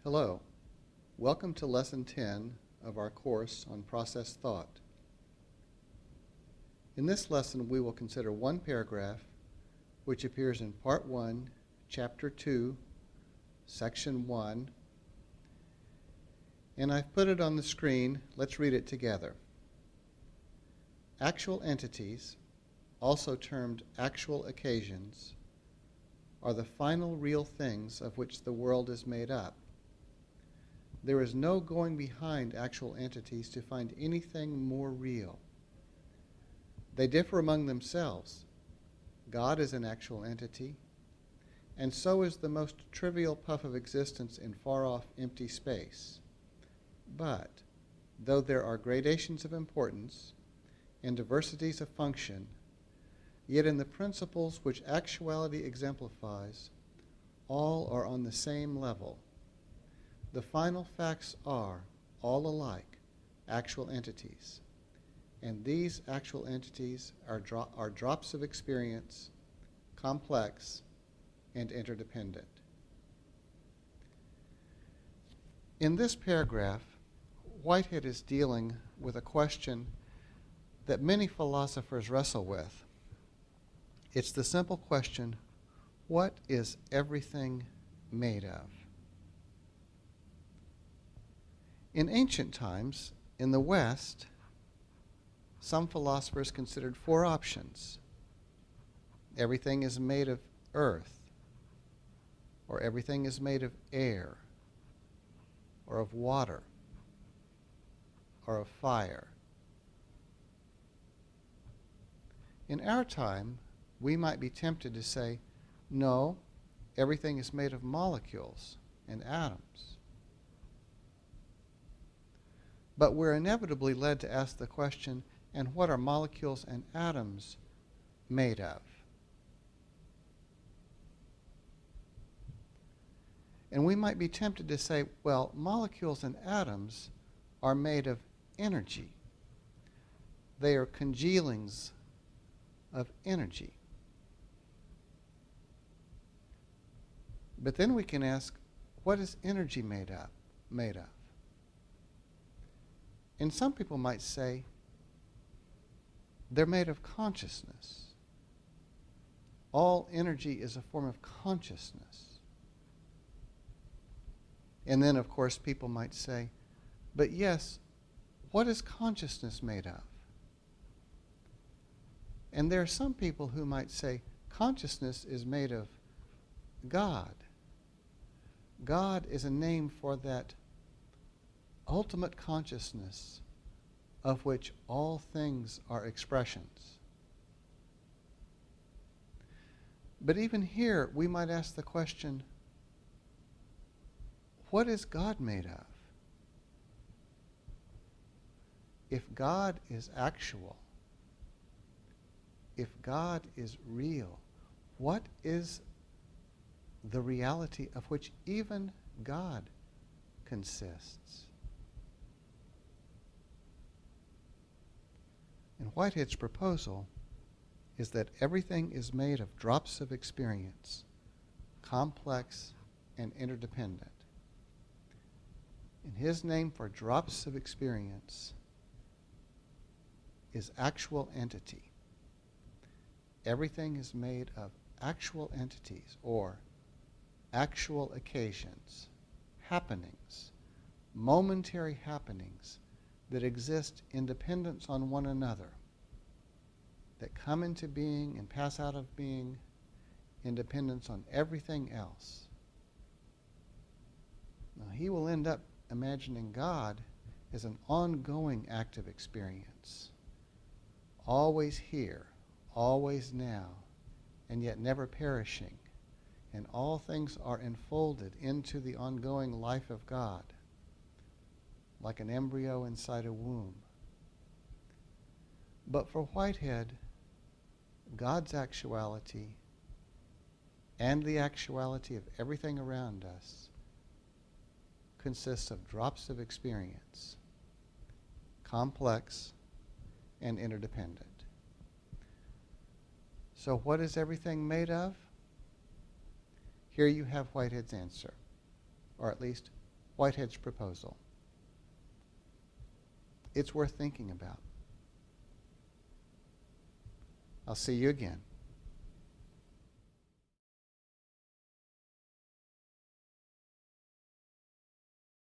Hello. Welcome to Lesson 10 of our course on Process Thought. In this lesson, we will consider one paragraph which appears in Part 1, Chapter 2, Section 1, and I've put it on the screen. Let's read it together. Actual entities, also termed actual occasions, are the final real things of which the world is made up. There is no going behind actual entities to find anything more real. They differ among themselves. God is an actual entity, and so is the most trivial puff of existence in far-off empty space. But, though there are gradations of importance and diversities of function, yet in the principles which actuality exemplifies, all are on the same level. The final facts are, all alike, actual entities. And these actual entities are drops of experience, complex and interdependent. In this paragraph, Whitehead is dealing with a question that many philosophers wrestle with. It's the simple question, what is everything made of? In ancient times, in the West, some philosophers considered four options. Everything is made of earth, or everything is made of air, or of water, or of fire. In our time, we might be tempted to say, no, everything is made of molecules and atoms. But we're inevitably led to ask the question, and what are molecules and atoms made of? And we might be tempted to say, well, molecules and atoms are made of energy. They are congealings of energy. But then we can ask, what is energy made of? And some people might say, they're made of consciousness. All energy is a form of consciousness. And then, of course, people might say, but yes, what is consciousness made of? And there are some people who might say, consciousness is made of God. God is a name for that ultimate consciousness of which all things are expressions. But even here, we might ask the question, what is God made of? If God is actual, if God is real, what is the reality of which even God consists? And Whitehead's proposal is that everything is made of drops of experience, complex and interdependent. And his name for drops of experience is actual entity. Everything is made of actual entities or actual occasions, happenings, momentary happenings that exist in dependence on one another, that come into being and pass out of being in dependence on everything else. Now, he will end up imagining God as an ongoing active experience, always here, always now, and yet never perishing. And all things are enfolded into the ongoing life of God, like an embryo inside a womb. But for Whitehead, God's actuality and the actuality of everything around us consists of drops of experience, complex and interdependent. So what is everything made of? Here you have Whitehead's answer, or at least Whitehead's proposal. It's worth thinking about. I'll see you again.